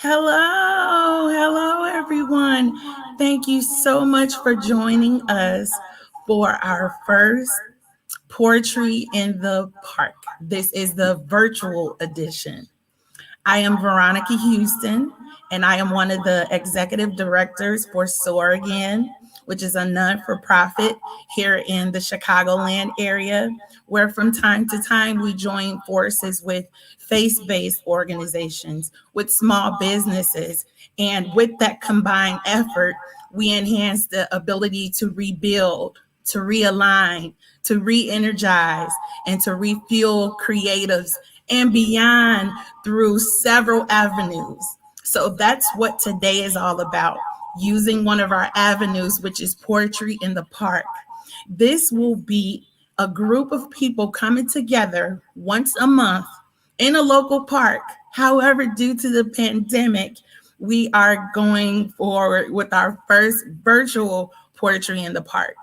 Hello, everyone. Thank you so much for joining us for our first Poetry in the Park. This is the virtual edition. I am Veronica Houston, and I am one of the executive directors for SOAR again, which is a non for profit here in the Chicagoland area, where from time to time we join forces with faith based organizations, with small businesses, and with that combined effort, we enhance the ability to rebuild, to realign, to re energize, and to refuel creatives and beyond through several avenues. So that's what today is all about, using one of our avenues, which is poetry in the park. This will be a group of people coming together once a month in a local park. However, due to the pandemic, we are going forward with our first virtual poetry in the park.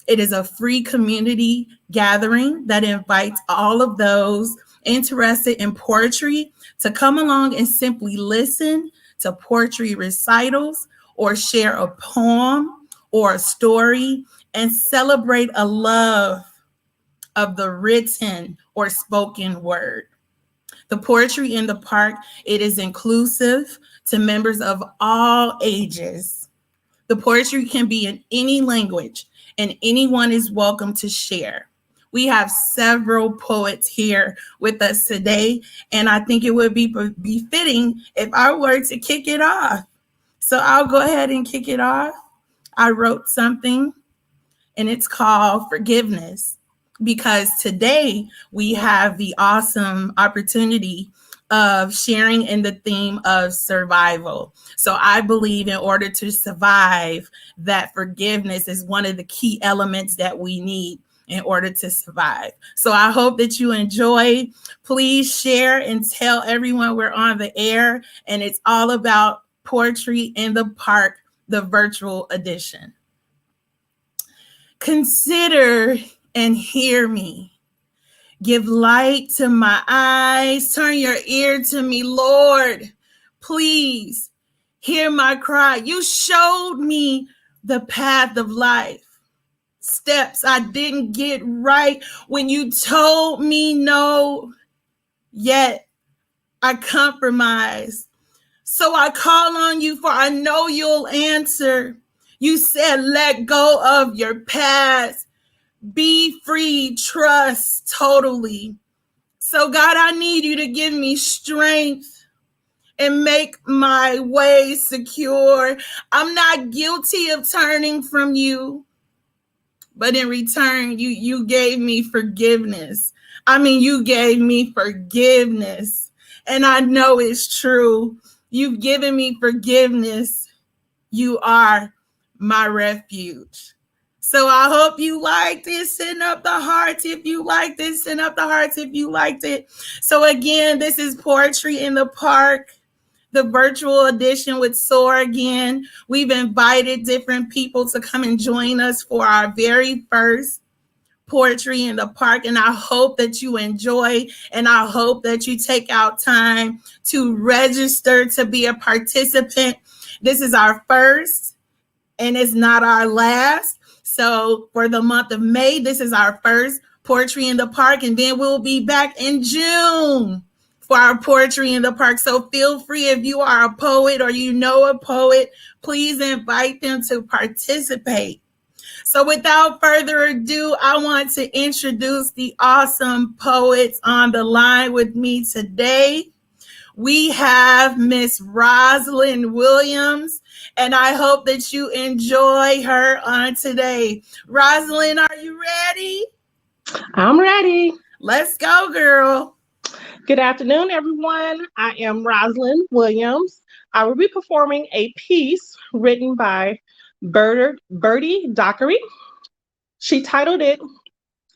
It is a free community gathering that invites all of those interested in poetry to come along and simply listen to poetry recitals or share a poem or a story and celebrate a love of the written or spoken word. The Poetry in the Park, it is inclusive to members of all ages. The poetry can be in any language, and anyone is welcome to share. We have several poets here with us today, and I think it would be befitting if I were to kick it off. So I'll go ahead and kick it off. I wrote something, and it's called Forgiveness, because today we have the awesome opportunity of sharing in the theme of survival. So I believe in order to survive, that forgiveness is one of the key elements that we need in order to survive. So I hope that you enjoy. Please share and tell everyone we're on the air, and it's all about Poetry in the Park, the virtual edition. Consider and hear me. Give light to my eyes. Turn your ear to me, Lord. Please hear my cry. You showed me the path of life. Steps I didn't get right when you told me no, yet I compromised. So I call on you, for I know you'll answer. You said, let go of your past. Be free, trust totally. So, God, I need you to give me strength and make my way secure. I'm not guilty of turning from you, but in return, you gave me forgiveness. You gave me forgiveness, and I know it's true. You've given me forgiveness. You are my refuge. So I hope you liked it. Send up the hearts if you liked it. Send up the hearts if you liked it. So again, this is Poetry in the Park, the virtual edition with SOAR again. We've invited different people to come and join us for our very first Poetry in the Park. And I hope that you enjoy, and I hope that you take out time to register to be a participant. This is our first, and it's not our last. So for the month of May, this is our first Poetry in the Park, and then we'll be back in June for our Poetry in the Park. So feel free, if you are a poet or you know a poet, please invite them to participate. So without further ado, I want to introduce the awesome poets on the line with me today. We have Miss Roslyn Williams, and I hope that you enjoy her on today. Roslyn, are you ready? I'm ready. Let's go, girl. Good afternoon, everyone. I am Roslyn Williams. I will be performing a piece written by Birdie Dockery. She titled it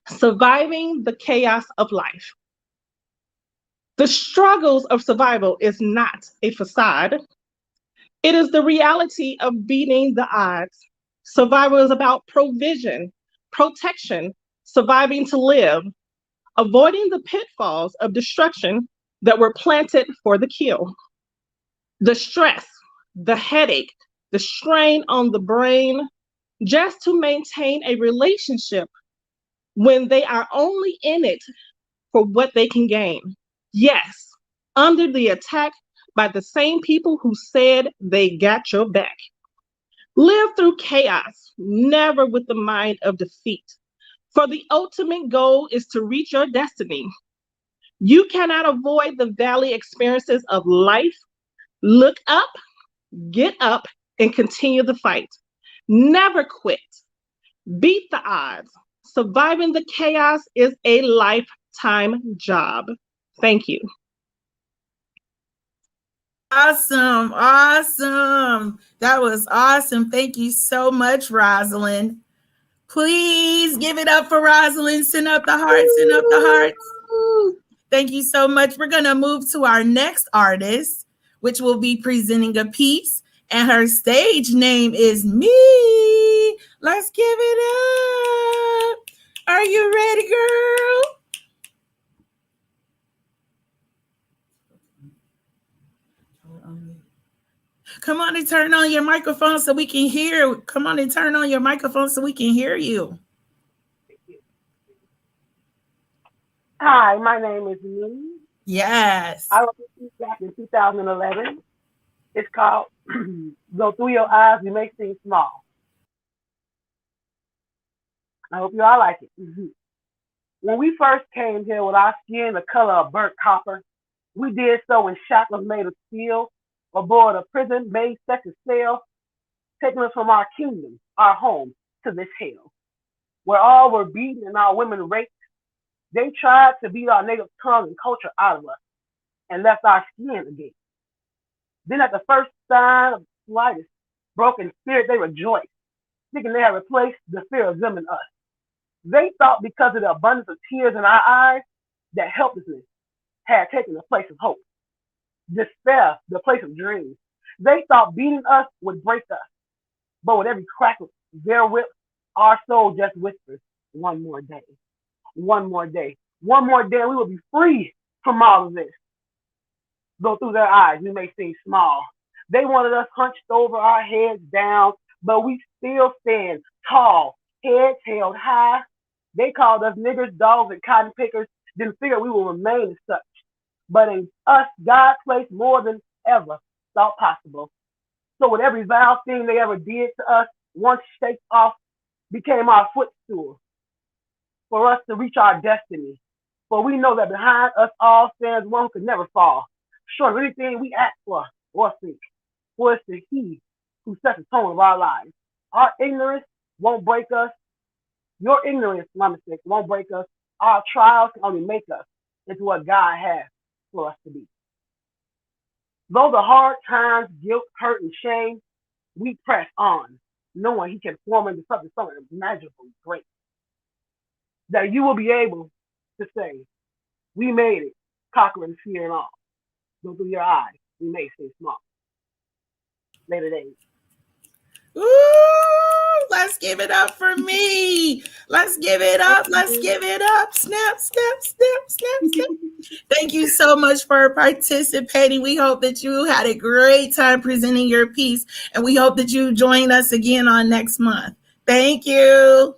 Surviving the Chaos of Life. The struggles of survival is not a facade. It is the reality of beating the odds. Survival is about provision, protection, surviving to live, avoiding the pitfalls of destruction that were planted for the kill. The stress, the headache, the strain on the brain just to maintain a relationship when they are only in it for what they can gain. Yes, under the attack by the same people who said they got your back. Live through chaos, never with the mind of defeat. For the ultimate goal is to reach your destiny. You cannot avoid the valley experiences of life. Look up, get up, and continue the fight. Never quit. Beat the odds. Surviving the chaos is a lifetime job. Thank you. Awesome. Awesome. That was awesome. Thank you so much, Rosalind. Please give it up for Rosalind. Send up the hearts. Send up the hearts. Thank you so much. We're going to move to our next artist, which will be presenting a piece. And her stage name is Me. Let's give it up. Are you ready, girl? Come on and turn on your microphone so we can hear. Come on and turn on your microphone so we can hear you. Hi, my name is Me. Yes. I wrote this piece back in 2011. It's called Though Through Your Eyes You May Seem Small. I hope you all like it. When we first came here with our skin the color of burnt copper, we did so in shackles made of steel, aboard a prison made such a sail, taking us from our kingdom, our home, to this hell, where all were beaten and our women raped. They tried to beat our native tongue and culture out of us and left our skin again. Then at the first sign of the slightest broken spirit, they rejoiced, thinking they had replaced the fear of them and us. They thought because of the abundance of tears in our eyes that helplessness had taken the place of hope, despair the place of dreams. They thought beating us would break us, but with every crack of their whip, our soul just whispers, one more day, one more day, one more day, and we will be free from all of this. Though through their eyes we may seem small. They wanted us hunched over, our heads down, but we still stand tall, heads held high. They called us niggers, dogs, and cotton pickers, didn't figure we will remain as such. But in us, God placed more than ever thought possible. So with every vile thing they ever did to us, once shaked off, became our footstool for us to reach our destiny. For we know that behind us all stands one who could never fall, short of anything we ask for or think. For it's the He who sets the tone of our lives. Our ignorance won't break us. Your ignorance, my mistake, won't break us. Our trials can only make us into what God has for us to be. Though the hard times, guilt, hurt, and shame, we press on, knowing He can form into something magical, great. That you will be able to say, we made it, conquering fear and all. Though through your eyes, we may seem small. Later days. Ooh, let's give it up for Me. Let's give it up. Let's give it up. Snap, snap, snap, snap, snap. Thank you so much for participating. We hope that you had a great time presenting your piece, and we hope that you join us again on next month. Thank you.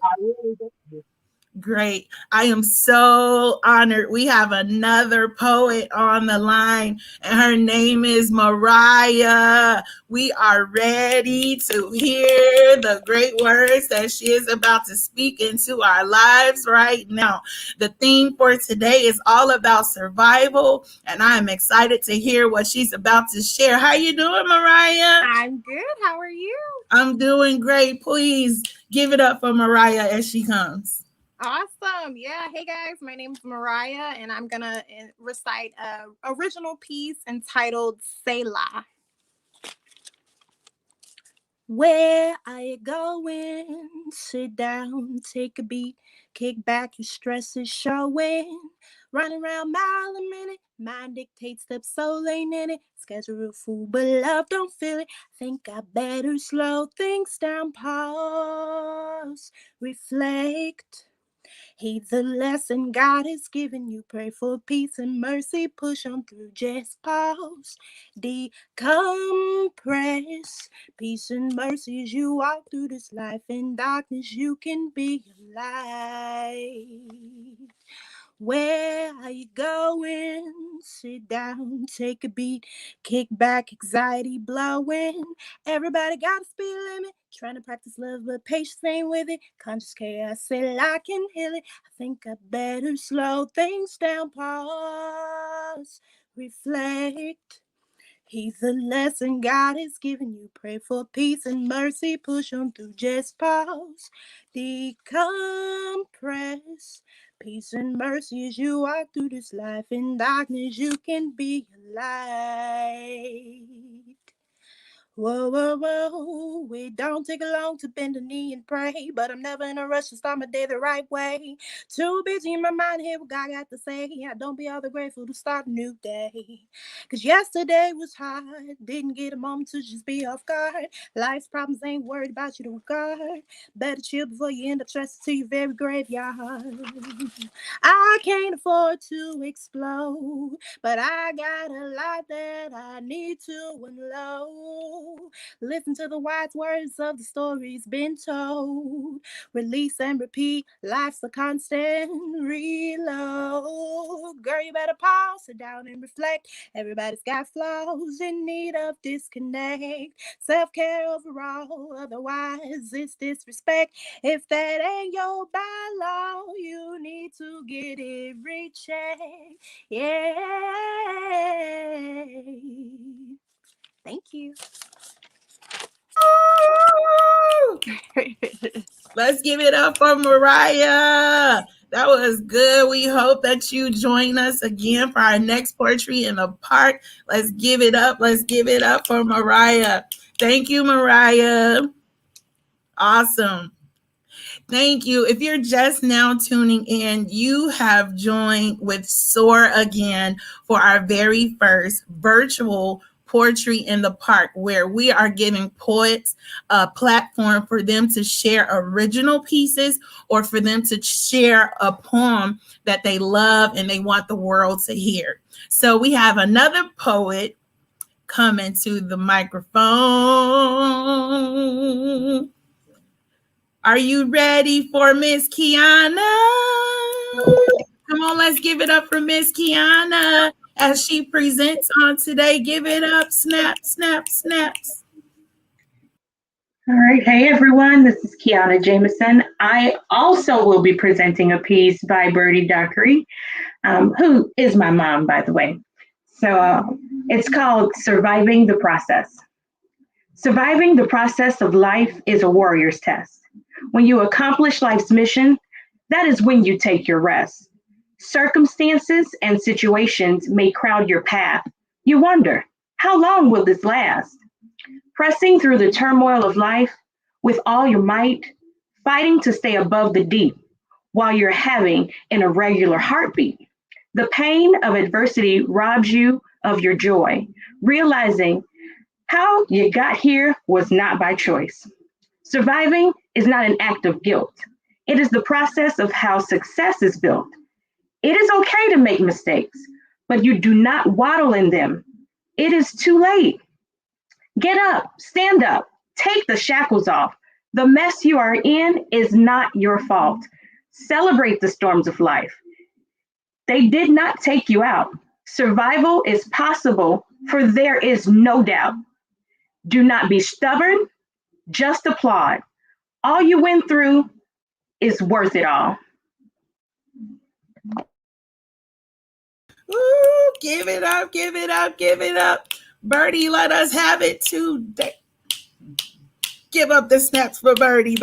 Great. I am so honored. We have another poet on the line, and her name is Mariah. We are ready to hear the great words that she is about to speak into our lives right now. The theme for today is all about survival, and I am excited to hear what she's about to share. How you doing, Mariah? I'm good. How are you? I'm doing great. Please give it up for Mariah as she comes. Awesome. Yeah. Hey guys, my name is Mariah, and I'm gonna recite a original piece entitled Selah. Where are you going? Sit down, take a beat, kick back, your stress is showing. Running around mile a minute, mind dictates steps, soul ain't in it. Schedule a fool, but love don't feel it. Think I better slow things down, pause, reflect. Heed the lesson God has given you. Pray for peace and mercy. Push on through. Just pause. Decompress. Peace and mercy as you walk through this life. In darkness, you can be your light. Where are you going? Sit down, take a beat, kick back, anxiety blowing. Everybody got a speed limit. Trying to practice love, but patience ain't with it. Conscious chaos, said I can heal it. I think I better slow things down, pause, reflect. He's the lesson God has given you. Pray for peace and mercy. Push on through. Just pause. Decompress. Peace and mercy as you walk through this life. In darkness, you can be a light. Whoa, whoa, whoa. It don't take long to bend a knee and pray, but I'm never in a rush to start my day the right way. Too busy in my mind, hear what God got to say. I don't be all the grateful to start a new day. Cause yesterday was hard, didn't get a moment to just be off guard. Life's problems ain't worried about you to regard. Better chill before you end up stressing to your very graveyard. I can't afford to explode, but I got a lot that I need to unload. Listen to the wise words of the stories been told. Release and repeat, life's a constant reload. Girl, you better pause, sit down and reflect. Everybody's got flaws in need of disconnect. Self-care overall, otherwise it's disrespect. If that ain't your bylaw, you need to get it rechecked. Yeah. Thank you. Let's give it up for Mariah. That was good. We hope that you join us again for our next Poetry in the Park. Let's give it up. Let's give it up for Mariah. Thank you, Mariah. Awesome. Thank you. If you're just now tuning in, you have joined with SOAR again for our very first virtual Poetry in the Park, where we are giving poets a platform for them to share original pieces or for them to share a poem that they love and they want the world to hear. So we have another poet coming to the microphone. Are you ready for Miss Kiana? Come on, let's give it up for Miss Kiana as she presents on today. Give it up. Snap, snap, snaps. All right. Hey, everyone. This is Kiana Jameson. I also will be presenting a piece by Birdie Dockery, who is my mom, by the way. So it's called Surviving the Process. Surviving the process of life is a warrior's test. When you accomplish life's mission, that is when you take your rest. Circumstances and situations may crowd your path. You wonder, how long will this last? Pressing through the turmoil of life with all your might, fighting to stay above the deep while you're having an irregular heartbeat. The pain of adversity robs you of your joy, realizing how you got here was not by choice. Surviving is not an act of guilt. It is the process of how success is built. It is okay to make mistakes, but you do not waddle in them. It is too late. Get up, stand up, take the shackles off. The mess you are in is not your fault. Celebrate the storms of life. They did not take you out. Survival is possible, for there is no doubt. Do not be stubborn, just applaud. All you went through is worth it all. Ooh, give it up, give it up, give it up. Birdie, let us have it today. Give up the snaps for Birdie,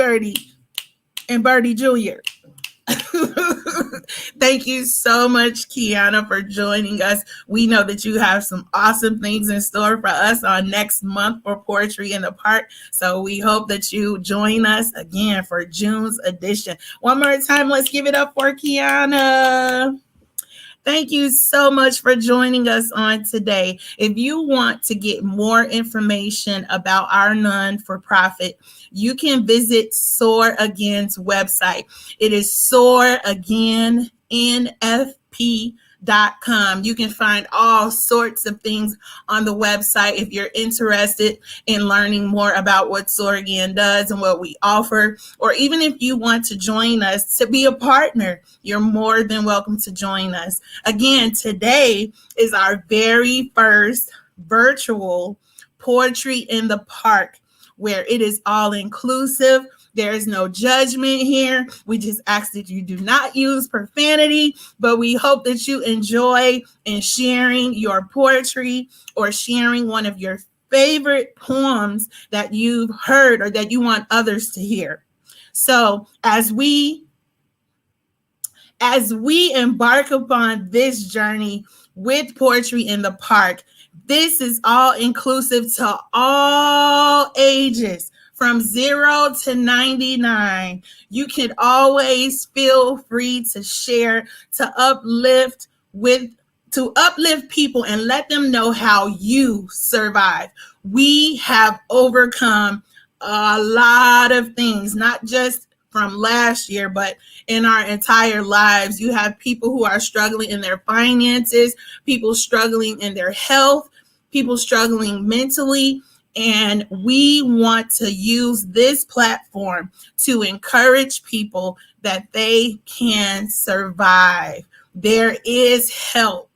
and Birdie Jr. Thank you so much, Kiana, for joining us. We know that you have some awesome things in store for us on next month for Poetry in the Park. So we hope that you join us again for June's edition. One more time, let's give it up for Kiana. Thank you so much for joining us on today. If you want to get more information about our non-for-profit, you can visit SOAR Again's website. It is SOAR Again NFP.com. You can find all sorts of things on the website if you're interested in learning more about what SOAR Again does and what we offer, or even if you want to join us to be a partner, you're more than welcome to join us. Again, today is our very first virtual Poetry in the Park, where it is all inclusive. There is no judgment here. We just ask that you do not use profanity, but we hope that you enjoy in sharing your poetry or sharing one of your favorite poems that you've heard or that you want others to hear. So as we embark upon this journey with Poetry in the Park, this is all inclusive to all ages, from 0 to 99. You can always feel free to share, to uplift people and let them know how you survive. We have overcome a lot of things, not just from last year, but in our entire lives. You have people who are struggling in their finances, people struggling in their health, people struggling mentally. And we want to use this platform to encourage people that they can survive. There is help.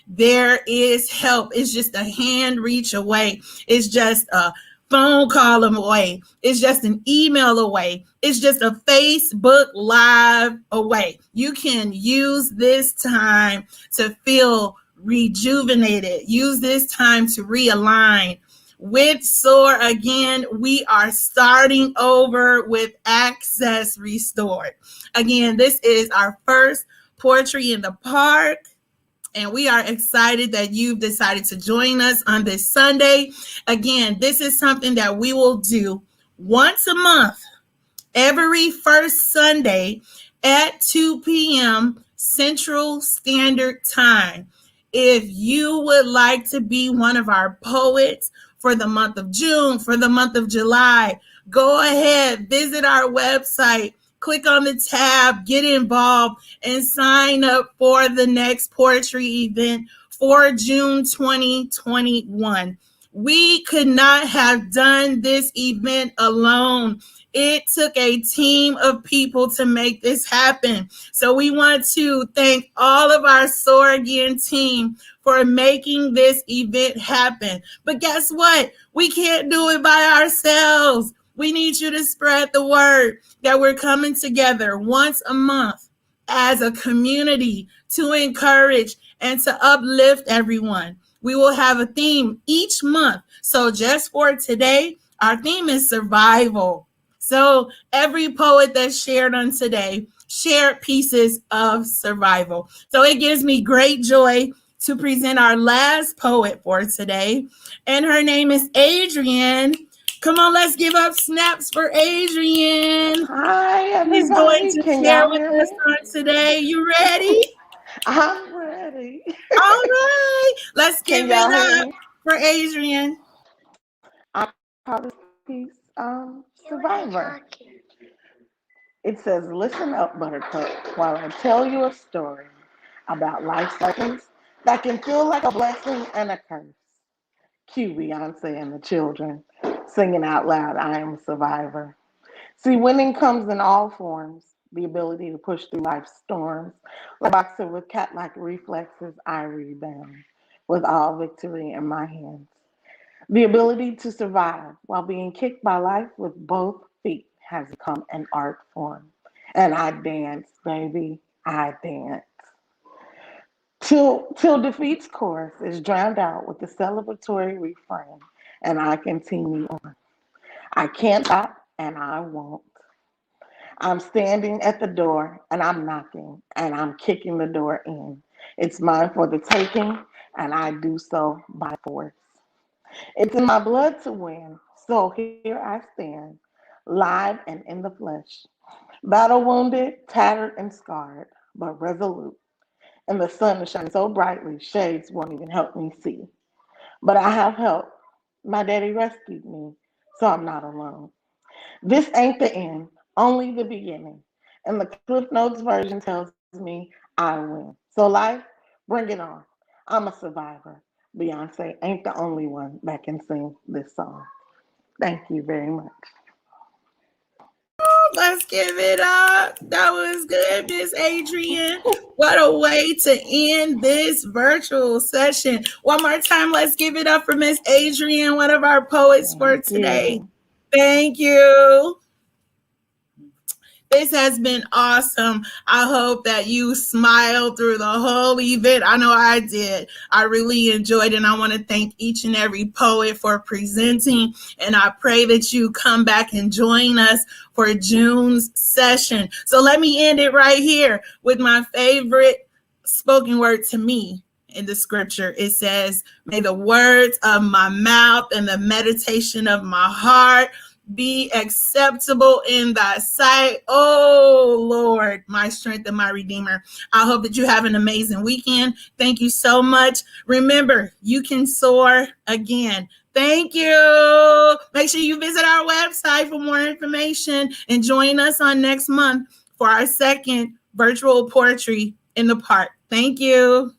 There is help. It's just a hand reach away. It's just a phone call away. It's just an email away. It's just a Facebook Live away. You can use this time to feel rejuvenated. Use this time to realign. With SOAR Again, we are starting over with Access Restored. Again, this is our first Poetry in the Park, and we are excited that you've decided to join us on this Sunday. Again, this is something that we will do once a month, every first Sunday at 2 p.m. Central Standard Time. If you would like to be one of our poets for the month of June, for the month of July, go ahead, visit our website, click on the tab, get involved, and sign up for the next poetry event for June 2021. We could not have done this event alone. It took a team of people to make this happen. So we want to thank all of our SOAR Again team for making this event happen. But guess what? We can't do it by ourselves. We need you to spread the word that we're coming together once a month as a community to encourage and to uplift everyone. We will have a theme each month. So just for today, our theme is survival. So every poet that shared on today shared pieces of survival. So it gives me great joy to present our last poet for today. And her name is Adrian. Come on, let's give up snaps for Adrian. Hi, He's going everybody. to Can share y'all with hear us me? on today. You ready? I'm ready. All right. Let's Can give it y'all hear up me? for Adrian. I call this piece Survivor. It says, listen up, Buttercup, while I tell you a story about life cycles that can feel like a blessing and a curse. Cue Beyonce and the children singing out loud, I am a survivor. See, winning comes in all forms. The ability to push through life's storms. Like a boxer with cat-like reflexes, I rebound with all victory in my hands. The ability to survive while being kicked by life with both feet has become an art form. And I dance, baby, I dance. Till defeat's chorus is drowned out with the celebratory refrain, and I continue on. I can't stop, and I won't. I'm standing at the door and I'm knocking and I'm kicking the door in. It's mine for the taking, and I do so by force. It's in my blood to win, so here I stand, live and in the flesh, battle wounded, tattered, and scarred, but resolute. and the sun is shining so brightly, shades won't even help me see. But I have help. My daddy rescued me, so I'm not alone. This ain't the end, only the beginning. And the Cliff Notes version tells me I win. So, life, bring it on. I'm a survivor. Beyonce ain't the only one that can sing this song. Thank you very much. Let's give it up. That was good, Miss Adrian. What a way to end this virtual session. One more time, let's give it up for Miss Adrian, one of our poets for Thank today. you. Thank you. This has been awesome. I hope that you smiled through the whole event. I know I did. I really enjoyed it. And I want to thank each and every poet for presenting. And I pray that you come back and join us for June's session. So let me end it right here with my favorite spoken word to me in the scripture. It says, may the words of my mouth and the meditation of my heart be acceptable in thy sight, oh Lord, my strength and my redeemer. I hope that you have an amazing weekend. Thank you so much. Remember, you can soar again. Thank you. Make sure you visit our website for more information and join us on next month for our second virtual poetry in the park. Thank you.